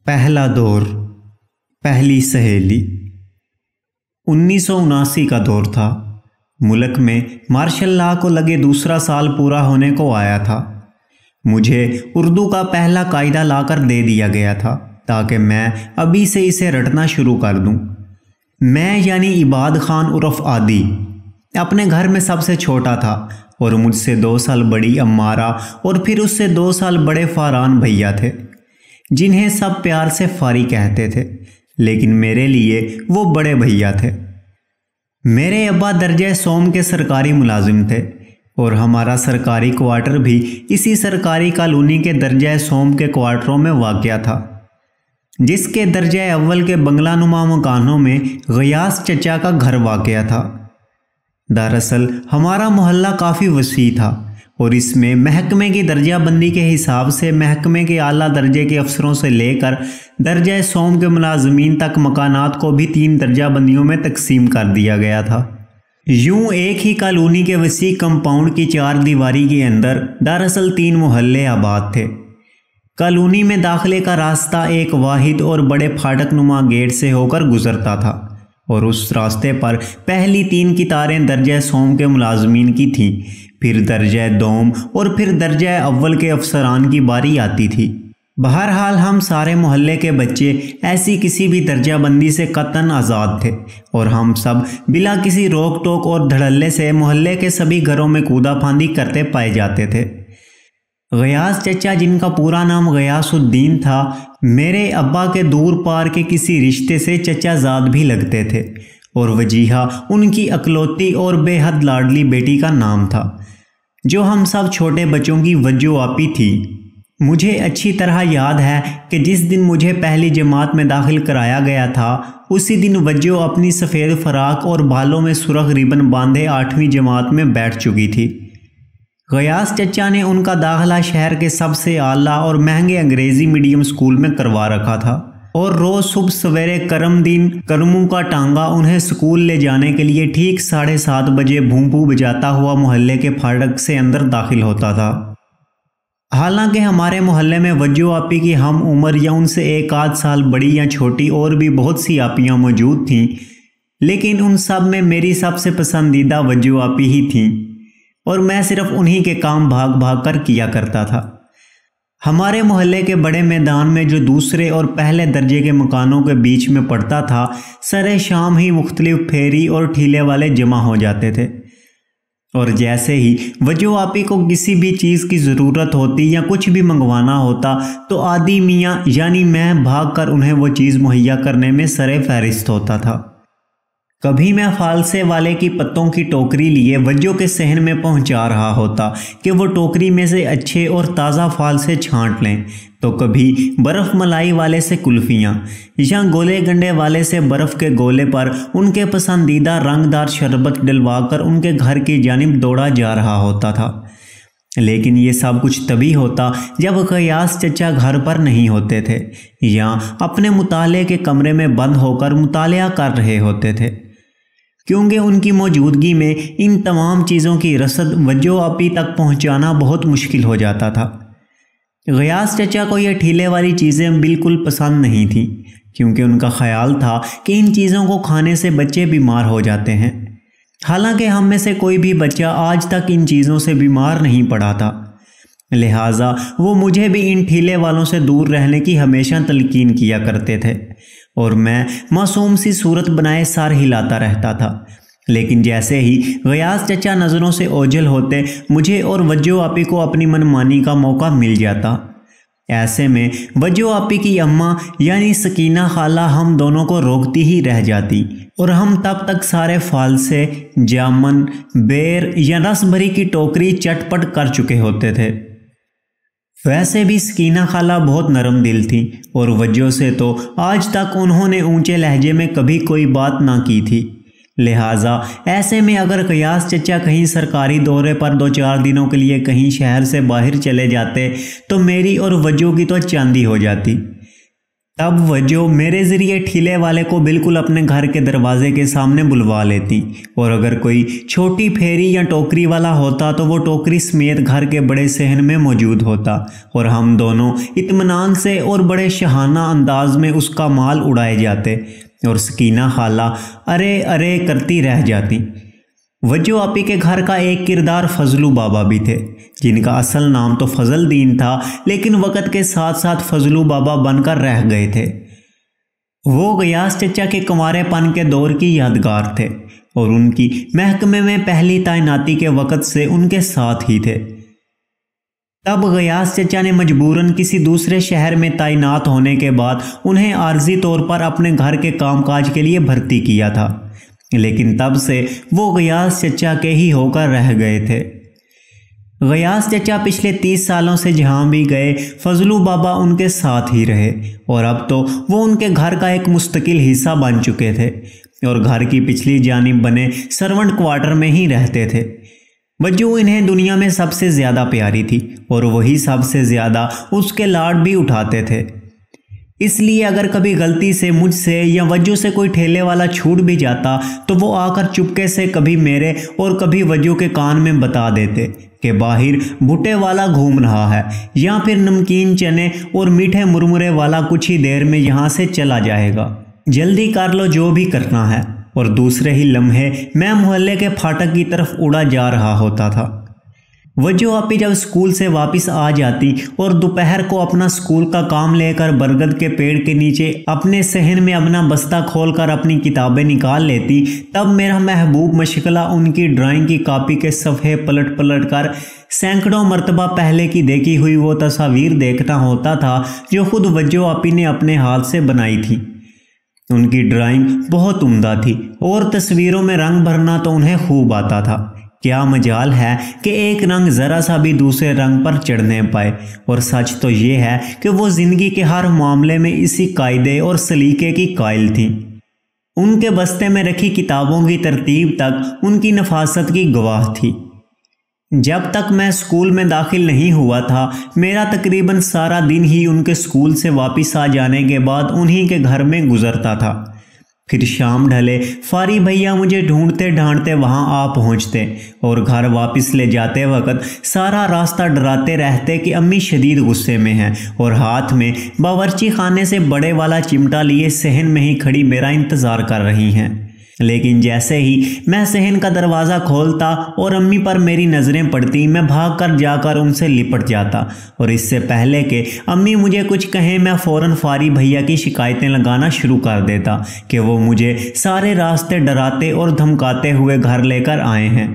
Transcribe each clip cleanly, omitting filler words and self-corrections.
پہلا دور، پہلی سہیلی۔ 1979 کا دور تھا۔ ملک میں مارشل لا کو لگے دوسرا سال پورا ہونے کو آیا تھا۔ مجھے اردو کا پہلا قاعدہ لا کر دے دیا گیا تھا تاکہ میں ابھی سے اسے رٹنا شروع کر دوں۔ میں یعنی عباد خان عرف عادی اپنے گھر میں سب سے چھوٹا تھا اور مجھ سے 2 سال بڑی امارہ اور پھر اس سے 2 سال بڑے فاران بھیا تھے، جنہیں سب پیار سے فاری کہتے تھے، لیکن میرے لیے وہ بڑے بھیا تھے۔ میرے ابا درجہ سوم کے سرکاری ملازم تھے اور ہمارا سرکاری کوارٹر بھی اسی سرکاری کالونی کے درجہ سوم کے کوارٹروں میں واقع تھا، جس کے درجہ اول کے بنگلہ نما مکانوں میں غیاث چچا کا گھر واقع تھا۔ دراصل ہمارا محلہ کافی وسیع تھا اور اس میں محکمے کی درجہ بندی کے حساب سے محکمے کے اعلیٰ درجے کے افسروں سے لے کر درجہ سوم کے ملازمین تک مکانات کو بھی 3 درجہ بندیوں میں تقسیم کر دیا گیا تھا۔ یوں ایک ہی کالونی کے وسیع کمپاؤنڈ کی 4 دیواری کے اندر دراصل 3 محلے آباد تھے۔ کالونی میں داخلے کا راستہ ایک واحد اور بڑے پھاٹک نما گیٹ سے ہو کر گزرتا تھا اور اس راستے پر پہلی 3 قطاریں درجہ سوم کے ملازمین کی تھیں، پھر درجہ دوم اور پھر درجہ اول کے افسران کی باری آتی تھی۔ بہرحال ہم سارے محلے کے بچے ایسی کسی بھی درجہ بندی سے قطعاً آزاد تھے اور ہم سب بلا کسی روک ٹوک اور دھڑلے سے محلے کے سبھی گھروں میں کودا پھاندی کرتے پائے جاتے تھے۔ غیاث چچا، جن کا پورا نام غیاث الدین تھا، میرے ابا کے دور پار کے کسی رشتے سے چچا زاد بھی لگتے تھے اور وجیہہ ان کی اکلوتی اور بے حد لاڈلی بیٹی کا نام تھا، جو ہم سب چھوٹے بچوں کی وجو آپی تھی۔ مجھے اچھی طرح یاد ہے کہ جس دن مجھے پہلی جماعت میں داخل کرایا گیا تھا، اسی دن وجو اپنی سفید فراق اور بالوں میں سرخ ریبن باندھے 8ویں جماعت میں بیٹھ چکی تھی۔ غیاث چچا نے ان کا داخلہ شہر کے سب سے اعلیٰ اور مہنگے انگریزی میڈیم اسکول میں کروا رکھا تھا اور روز صبح سویرے کرم دین کرموں کا ٹانگا انہیں اسکول لے جانے کے لیے ٹھیک 7:30 بجے بھونپو بجاتا ہوا محلے کے پھاٹک سے اندر داخل ہوتا تھا۔ حالانکہ ہمارے محلے میں وجو آپی کی ہم عمر یا ان سے 1 آدھ سال بڑی یا چھوٹی اور بھی بہت سی آپیاں موجود تھیں، لیکن ان سب میں میری سب سے پسندیدہ وجو آپی ہی تھیں اور میں صرف انہی کے کام بھاگ بھاگ کر کیا کرتا تھا۔ ہمارے محلے کے بڑے میدان میں جو دوسرے اور پہلے درجے کے مکانوں کے بیچ میں پڑتا تھا، سرے شام ہی مختلف پھیری اور ٹھیلے والے جمع ہو جاتے تھے اور جیسے ہی وجو آپی کو کسی بھی چیز کی ضرورت ہوتی یا کچھ بھی منگوانا ہوتا تو عادی میاں یعنی میں بھاگ کر انہیں وہ چیز مہیا کرنے میں سرے فہرست ہوتا تھا۔ کبھی میں فالسے والے کی پتوں کی ٹوکری لیے وجو کے صحن میں پہنچا رہا ہوتا کہ وہ ٹوکری میں سے اچھے اور تازہ فالسے چھانٹ لیں، تو کبھی برف ملائی والے سے کلفیاں یا گولے گنڈے والے سے برف کے گولے پر ان کے پسندیدہ رنگ دار شربت ڈلوا کر ان کے گھر کی جانب دوڑا جا رہا ہوتا تھا۔ لیکن یہ سب کچھ تبھی ہوتا جب غیاث چچا گھر پر نہیں ہوتے تھے یا اپنے مطالعے کے کمرے میں بند ہو کر مطالعہ کر رہے ہوتے تھے، کیونکہ ان کی موجودگی میں ان تمام چیزوں کی رسد وجو آپی تک پہنچانا بہت مشکل ہو جاتا تھا۔ غیاث چچا کو یہ ٹھیلے والی چیزیں بالکل پسند نہیں تھیں، کیونکہ ان کا خیال تھا کہ ان چیزوں کو کھانے سے بچے بیمار ہو جاتے ہیں۔ حالانکہ ہم میں سے کوئی بھی بچہ آج تک ان چیزوں سے بیمار نہیں پڑا تھا، لہٰذا وہ مجھے بھی ان ٹھیلے والوں سے دور رہنے کی ہمیشہ تلقین کیا کرتے تھے اور میں معصوم سی صورت بنائے سر ہلاتا رہتا تھا۔ لیکن جیسے ہی غیاث چچا نظروں سے اوجھل ہوتے، مجھے اور وجو آپی کو اپنی منمانی کا موقع مل جاتا۔ ایسے میں وجو آپی کی اماں یعنی سکینہ خالہ ہم دونوں کو روکتی ہی رہ جاتی اور ہم تب تک سارے فالسے، جامن، بیر یا رس بھری کی ٹوکری چٹ پٹ کر چکے ہوتے تھے۔ ویسے بھی سکینہ خالہ بہت نرم دل تھی اور وجو سے تو آج تک انہوں نے اونچے لہجے میں کبھی کوئی بات نہ کی تھی، لہٰذا ایسے میں اگر غیاث چچا کہیں سرکاری دورے پر 2-4 دنوں کے لیے کہیں شہر سے باہر چلے جاتے تو میری اور وجو کی تو چاندی ہو جاتی۔ तब वजो मेरे ज़रिए ठेले वाले को बिल्कुल अपने घर के दरवाजे के सामने बुलवा लेती, और अगर कोई छोटी फेरी या टोकरी वाला होता तो वो टोकरी समेत घर के बड़े सहन में मौजूद होता, और हम दोनों इत्मीनान से और बड़े शहाना अंदाज में उसका माल उड़ाए जाते, और सकीना खाला अरे अरे करती रह जाती। वज्जो आपी के घर का एक किरदार फजलू बाबा भी थे, जिनका असल नाम तो फजल दीन था, लेकिन वक़्त के साथ साथ फजलू बाबा बनकर रह गए थे। वो गयास चचा के कुंवारेपन के दौर की यादगार थे, और उनकी महकमे में पहली तैनाती के वक़्त से उनके साथ ही थे। तब गयास चचा ने मजबूरन किसी दूसरे शहर में तैनात होने के बाद उन्हें आर्जी तौर पर अपने घर के कामकाज के लिए भर्ती किया था, लेकिन तब से वो गयास चचा के ही होकर रह गए थे। गयास चचा पिछले 30 सालों से जहाँ भी गए फजलू बाबा उनके साथ ही रहे, और अब तो वो उनके घर का एक मुस्तकिल हिस्सा बन चुके थे, और घर की पिछली जानिब बने सर्वेंट क्वार्टर में ही रहते थे। वज्जो इन्हें दुनिया में सबसे ज़्यादा प्यारी थी, और वही सबसे ज़्यादा उसके लाड भी उठाते थे। इसलिए अगर कभी गलती से मुझसे या वज्जो से कोई ठेले वाला छूट भी जाता तो वो आकर चुपके से कभी मेरे और कभी वज्जो के कान में बता देते कि बाहर भुट्टे वाला घूम रहा है, या फिर नमकीन चने और मीठे मुरमुरे वाला कुछ ही देर में यहाँ से चला जाएगा, जल्दी कर लो जो भी करना है। और दूसरे ही लम्हे मैं मोहल्ले के फाटक की तरफ उड़ा जा रहा होता था। वज्जो आपी जब स्कूल से वापस आ जाती और दोपहर को अपना स्कूल का काम लेकर बरगद के पेड़ के नीचे अपने सहन में अपना बस्ता खोलकर अपनी किताबें निकाल लेती, तब मेरा महबूब मशगला उनकी ड्राइंग की कॉपी के सफ़े पलट पलट कर सैकड़ों मरतबा पहले की देखी हुई वो तस्वीर देखना होता था जो खुद वज्जो आपी ने अपने हाथ से बनाई थी। उनकी ड्राइंग बहुत उम्दा थी, और तस्वीरों में रंग भरना तो उन्हें खूब आता था। क्या मजाल है कि एक रंग ज़रा सा भी दूसरे रंग पर चढ़ने पाए, और सच तो ये है कि वो ज़िंदगी के हर मामले में इसी कायदे और सलीके की कायल थी। उनके बस्ते में रखी किताबों की तरतीब तक उनकी नफासत की गवाह थी। जब तक मैं स्कूल में दाखिल नहीं हुआ था, मेरा तकरीबन सारा दिन ही उनके स्कूल से वापस आ जाने के बाद उन्हीं के घर में गुजरता था। फिर शाम ढले फारी भैया मुझे ढूंढते ढांढते वहां आ पहुंचते, और घर वापस ले जाते वक्त सारा रास्ता डराते रहते कि अम्मी शदीद गुस्से में हैं, और हाथ में बावर्ची खाने से बड़े वाला चिमटा लिए सहन में ही खड़ी मेरा इंतज़ार कर रही हैं। लेकिन जैसे ही मैं सहन का दरवाज़ा खोलता और अम्मी पर मेरी नज़रें पड़ती, मैं भागकर जाकर उनसे लिपट जाता, और इससे पहले कि अम्मी मुझे कुछ कहें मैं फ़ौरन फारी भैया की शिकायतें लगाना शुरू कर देता कि वो मुझे सारे रास्ते डराते और धमकाते हुए घर लेकर आए हैं।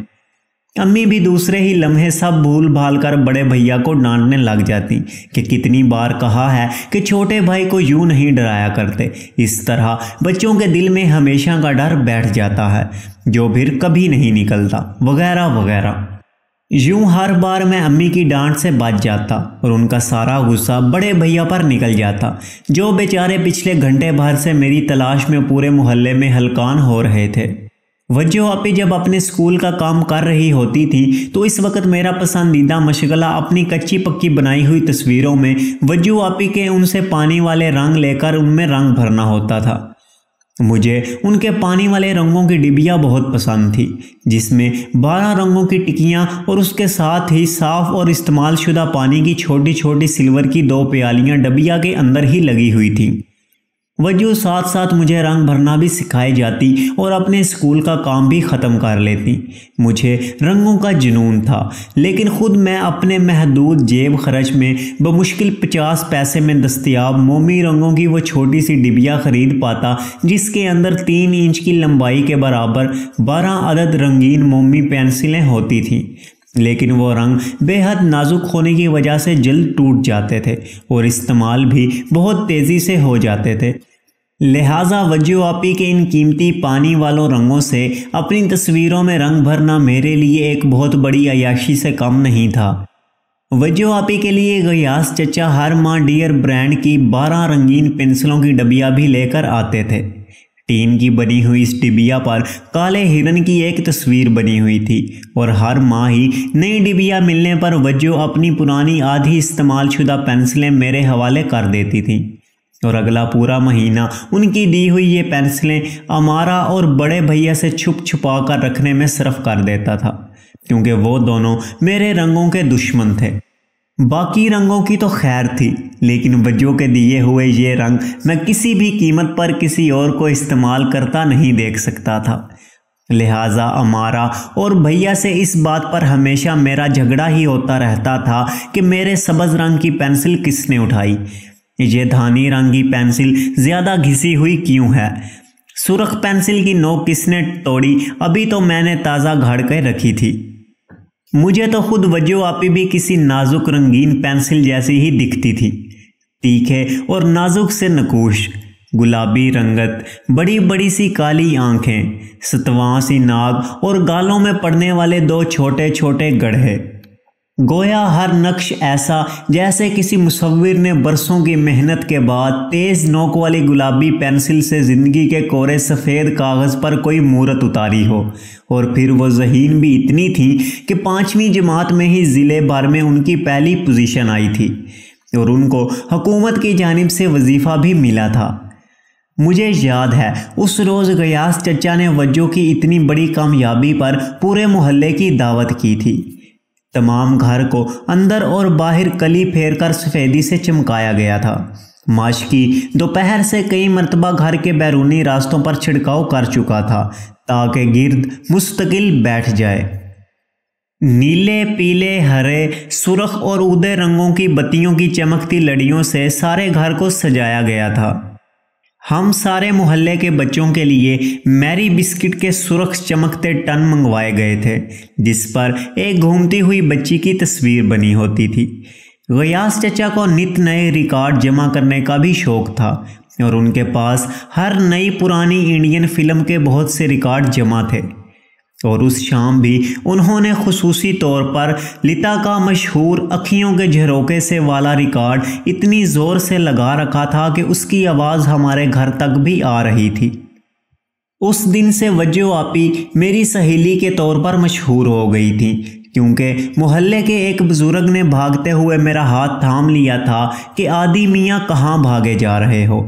अम्मी भी दूसरे ही लम्हे सब भूल भाल कर बड़े भैया को डांटने लग जाती कि कितनी बार कहा है कि छोटे भाई को यूं नहीं डराया करते, इस तरह बच्चों के दिल में हमेशा का डर बैठ जाता है जो फिर कभी नहीं निकलता, वगैरह वगैरह। यूं हर बार मैं अम्मी की डांट से बच जाता और उनका सारा गुस्सा बड़े भैया पर निकल जाता, जो बेचारे पिछले घंटे भर से मेरी तलाश में पूरे मोहल्ले में हलकान हो रहे थे। वज्जो आपी जब अपने स्कूल का काम कर रही होती थी तो इस वक्त मेरा पसंदीदा मशगला अपनी कच्ची पक्की बनाई हुई तस्वीरों में वज्जो आपी के उनसे पानी वाले रंग लेकर उनमें रंग भरना होता था। मुझे उनके पानी वाले रंगों की डिबिया बहुत पसंद थी, जिसमें 12 रंगों की टिकियां और उसके साथ ही साफ और इस्तेमाल शुदा पानी की छोटी छोटी सिल्वर की 2 प्यालियां डबिया के अंदर ही लगी हुई थी। वज्जो साथ साथ मुझे रंग भरना भी सिखाई जाती और अपने स्कूल का काम भी ख़त्म कर लेती। मुझे रंगों का जुनून था, लेकिन ख़ुद मैं अपने महदूद जेब खर्च में बमुश्किल 50 पैसे में दस्तयाब मोमी रंगों की वो छोटी सी डिबिया ख़रीद पाता, जिसके अंदर 3 इंच की लंबाई के बराबर 12 अदद रंगीन मोमी पेंसिलें होती थीं। लेकिन वो रंग बेहद नाजुक होने की वजह से जल्द टूट जाते थे और इस्तेमाल भी बहुत तेज़ी से हो जाते थे। लिहाजा वज्जो आपी के इन कीमती पानी वालों रंगों से अपनी तस्वीरों में रंग भरना मेरे लिए एक बहुत बड़ी अय्याशी से कम नहीं था। वज्जो आपी के लिए गयास चचा हर माह डियर ब्रांड की 12 रंगीन पेंसिलों की डबिया भी लेकर आते थे। टीन की बनी हुई इस डिबिया पर काले हिरन की एक तस्वीर बनी हुई थी और हर माह ही नई डिबिया मिलने पर वज्जो अपनी पुरानी आधी इस्तेमाल शुदा पेंसिलें मेरे हवाले कर देती थी। और अगला पूरा महीना उनकी दी हुई ये पेंसिलें अमारा और बड़े भैया से छुप छुपा कर रखने में सर्फ कर देता था, क्योंकि वो दोनों मेरे रंगों के दुश्मन थे। बाकी रंगों की तो खैर थी, लेकिन वज्जो के दिए हुए ये रंग मैं किसी भी कीमत पर किसी और को इस्तेमाल करता नहीं देख सकता था। लिहाजा अमारा और भैया से इस बात पर हमेशा मेरा झगड़ा ही होता रहता था कि मेरे सब्ज रंग की पेंसिल किसने उठाई, ये धानी रंग की पेंसिल ज़्यादा घिसी हुई क्यों है, सुर्ख पेंसिल की नोक किसने तोड़ी, अभी तो मैंने ताज़ा घड़ के रखी थी। मुझे तो खुद वज्जो आपी भी किसी नाजुक रंगीन पेंसिल जैसी ही दिखती थी, तीखे और नाजुक से नकूश, गुलाबी रंगत, बड़ी बड़ी सी काली आंखें, सतवां सी नाक और गालों में पड़ने वाले 2 छोटे छोटे गड्ढे। गोया हर नक्श ऐसा जैसे किसी मुसव्विर ने बरसों की मेहनत के बाद तेज नोक वाली गुलाबी पेंसिल से ज़िंदगी के कोरे सफ़ेद कागज़ पर कोई मूरत उतारी हो। और फिर वो ज़हीन भी इतनी थी कि 5वीं जमात में ही ज़िले भर में उनकी पहली पोजीशन आई थी और उनको हुकूमत की जानिब से वजीफ़ा भी मिला था। मुझे याद है उस रोज़ गयास चचा ने वज्जो की इतनी बड़ी कामयाबी पर पूरे मोहल्ले की दावत की थी। तमाम घर को अंदर और बाहर कली फेर कर सफ़ेदी से चमकाया गया था। माशकी दोपहर से कई मरतबा घर के बैरूनी रास्तों पर छिड़काव कर चुका था ताकि गिर्द मुस्तकिल बैठ जाए। नीले, पीले, हरे, सुर्ख और उदय रंगों की बत्तियों की चमकती लड़ियों से सारे घर को सजाया गया था। हम सारे मोहल्ले के बच्चों के लिए मैरी बिस्किट के सुर्ख चमकते टन मंगवाए गए थे, जिस पर एक घूमती हुई बच्ची की तस्वीर बनी होती थी। गयास चचा को नित नए रिकॉर्ड जमा करने का भी शौक था और उनके पास हर नई पुरानी इंडियन फिल्म के बहुत से रिकॉर्ड जमा थे। और उस शाम भी उन्होंने खुसूसी तौर पर लिता का मशहूर अखियों के झरोके से वाला रिकॉर्ड इतनी ज़ोर से लगा रखा था कि उसकी आवाज़ हमारे घर तक भी आ रही थी। उस दिन से वज्जो आपी मेरी सहेली के तौर पर मशहूर हो गई थी, क्योंकि मोहल्ले के एक बुजुर्ग ने भागते हुए मेरा हाथ थाम लिया था कि आदि मियाँ कहाँ भागे जा रहे हो।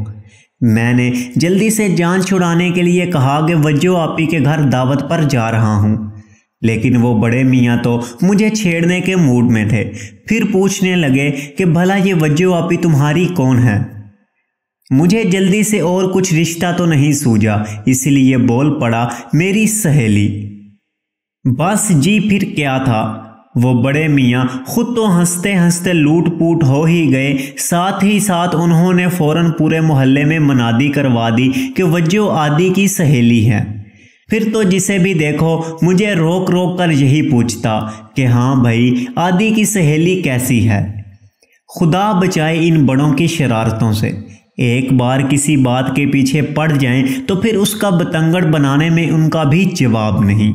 मैंने जल्दी से जान छुड़ाने के लिए कहा कि वज्जो आपी के घर दावत पर जा रहा हूँ, लेकिन वो बड़े मियाँ तो मुझे छेड़ने के मूड में थे। फिर पूछने लगे कि भला ये वज्जो आपी तुम्हारी कौन है। मुझे जल्दी से और कुछ रिश्ता तो नहीं सूझा, इसलिए बोल पड़ा मेरी सहेली। बस जी फिर क्या था, वो बड़े मियाँ खुद तो हंसते हंसते लूट पूट हो ही गए, साथ ही साथ उन्होंने फौरन पूरे मोहल्ले में मनादी करवा दी कि वज्जो आदि की सहेली है। फिर तो जिसे भी देखो मुझे रोक रोक कर यही पूछता कि हाँ भाई आदि की सहेली कैसी है। खुदा बचाए इन बड़ों की शरारतों से, एक बार किसी बात के पीछे पड़ जाएं तो फिर उसका बतंगड़ बनाने में उनका भी जवाब नहीं।